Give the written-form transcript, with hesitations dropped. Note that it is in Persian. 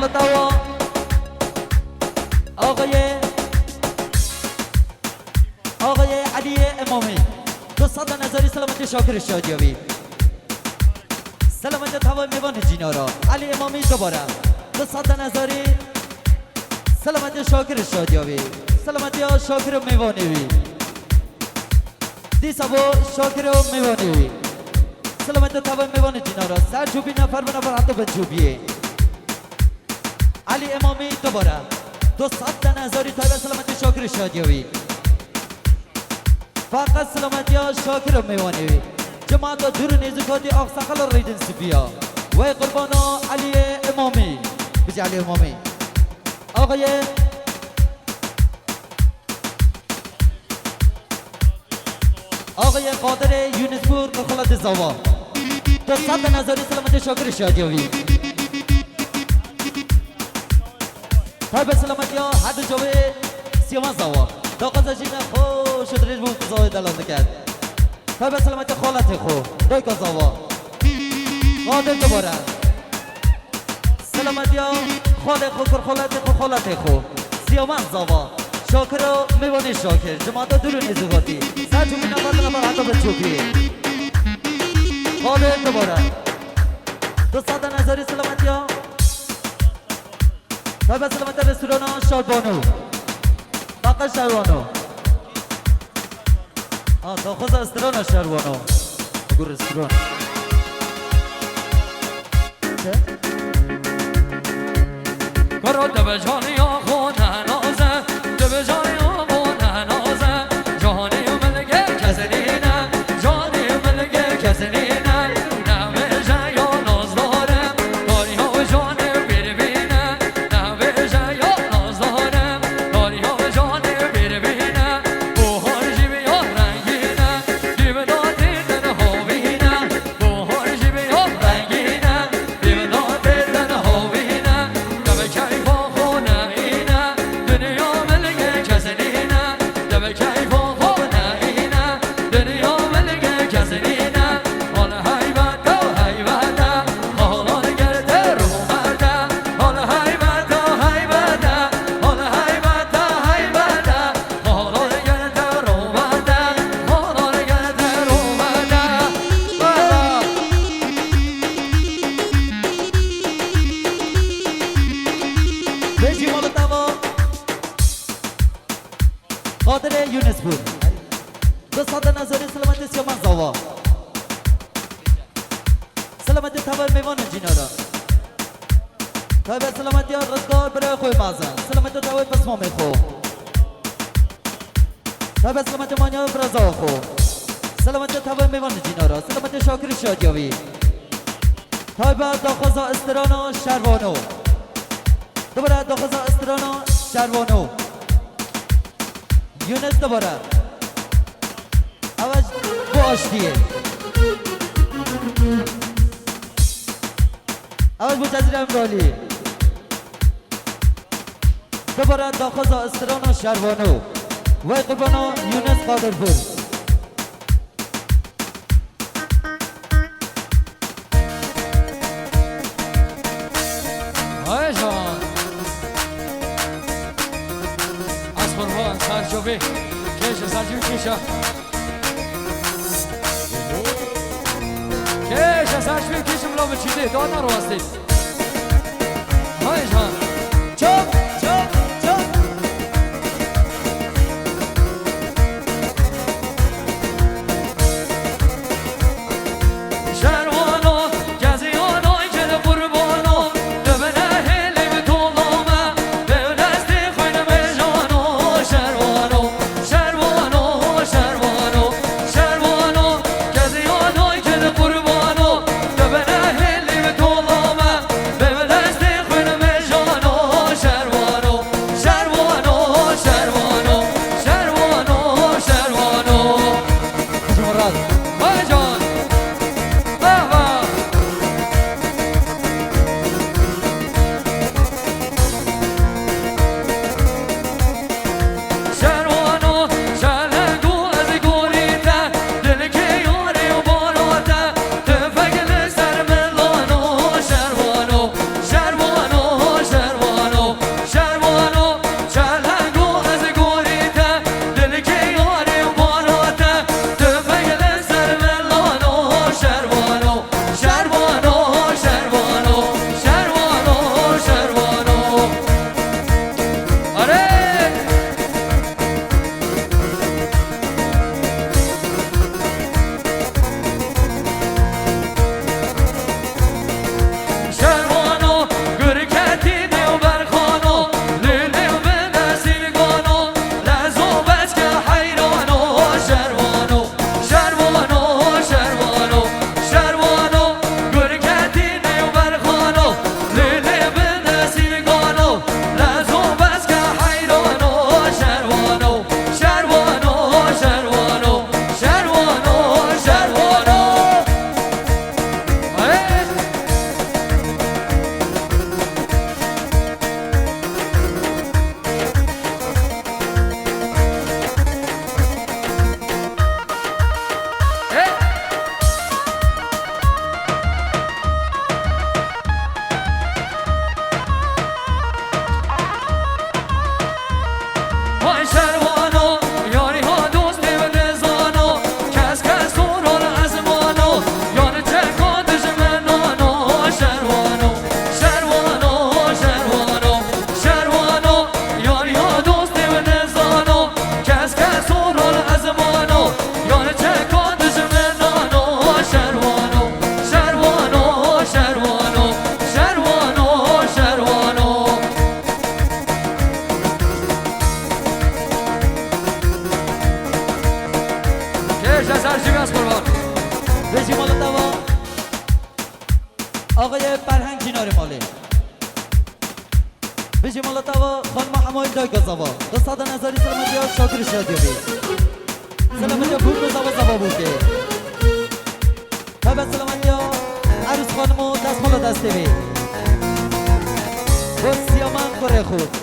مالتاوا آقای علی امامی 200 نظری سلامتی شاکر شادیابی سلامتی توا میوان جینارا علی امامی دوباره 200 نظری سلامتی شاکر شادیابی سلامتی ها شاکر میوانیوی دی سبو شاکر میوانیوی سلامتی توا میوان جینارا سر چوبی نفر به نفر حتی به چوبیه علی امامی دوباره 200 نظری تایب سلامتی شاکر شادیابی فقط سلامتی ها شاکر میوانیوی جماعت دور نیزکاتی آقساقل ریدن سپیا و قربانا علی امامی بجی علی امامی آقای قادر یونسپور کخلات زوا 200 نظری سلامتی شاکر شادیوی تایب سلامتی ها حد جوه سیامان زوا داقل زجین خوش دریج بود زاوی دلانده کرد تایب سلامتی خالت خو دوی که زوا قادر دوباره سلامتی ها خال خو کر خالت خو سیامان زوا شاکر و میوانی شاکر جماعت دور نیزوگاتی سر چوبی نفر حتی به چوبی قادر دوباره 200 نظری سلامتی ها تایب سلامتی رستوران شادبانو فقط شروانو تا خوز استران شروانو بگو رستوران کرو دب جانی ها خونه نازه دب جانی ها خونه نازه جانی ملگه کسنینه جانی ملگه کسنینه نمه جایا ناز دارم داری ها جانی بربینه نمه جایا ناز دارم داری ها جانی بربینه بوهار جیبی ها رنگینه دیو دادی دن هاوینه بوهار جیبی ها رنگینه دیو دادی دن هاوینه دب کیفا خونه اینه دنیا ملگه کسنینه دب کیفا خونه اینه دنیا ملگه کسنینه حال حیبت و حیبته حالان گرده رو مرده حال حیبت و حیبته حال حیبت و حیبته حالان گرده رو مرده حالان گرده رو مرده بجی مالتاوا قادر یونسپور 200 نظری سلامتی سیامان زوا سلامتی تبر میوان جینارا تایب سلامتی ها رزگار برای خوی مازن سلامتی تاوی پسما میخو تایب سلامتی مانیا برزا خو سلامتی تبر میوان جینارا سلامتی شاکر شادیوی تایب داخوزا استرانو شروانو دوباره داخوزا استرانو شروانو یونس دوباره اول باشتیه اول بوجزیر امرالی دوباره داخوزا استرانو شروانو و قربانو یونس قادرپور های جان از برها سرجوبی کش سرجوبی کشا کش سرجوبی کشم لابه چیده داد نرو هستید های جان چوب چوب چوب شروانو گزیانای که ده قربانو دبنه هلی به طولامه به دستی خوینه به جانو شروانو شروانو شروانو شروانو گزیانای که ده قربانو دبنه هلی به طولامه به دستی خوینه به جانو شروانو آقای فرهنگ جینار مالی بجی مالتا و خانم حمایل دای گذابا دوستان نظری سلامتی ها شاکر شادیوی سلامتی ها بود زبا بوده تابع سلامتی ها عروس خانم و دست مالا دسته بی با سیامان کره خود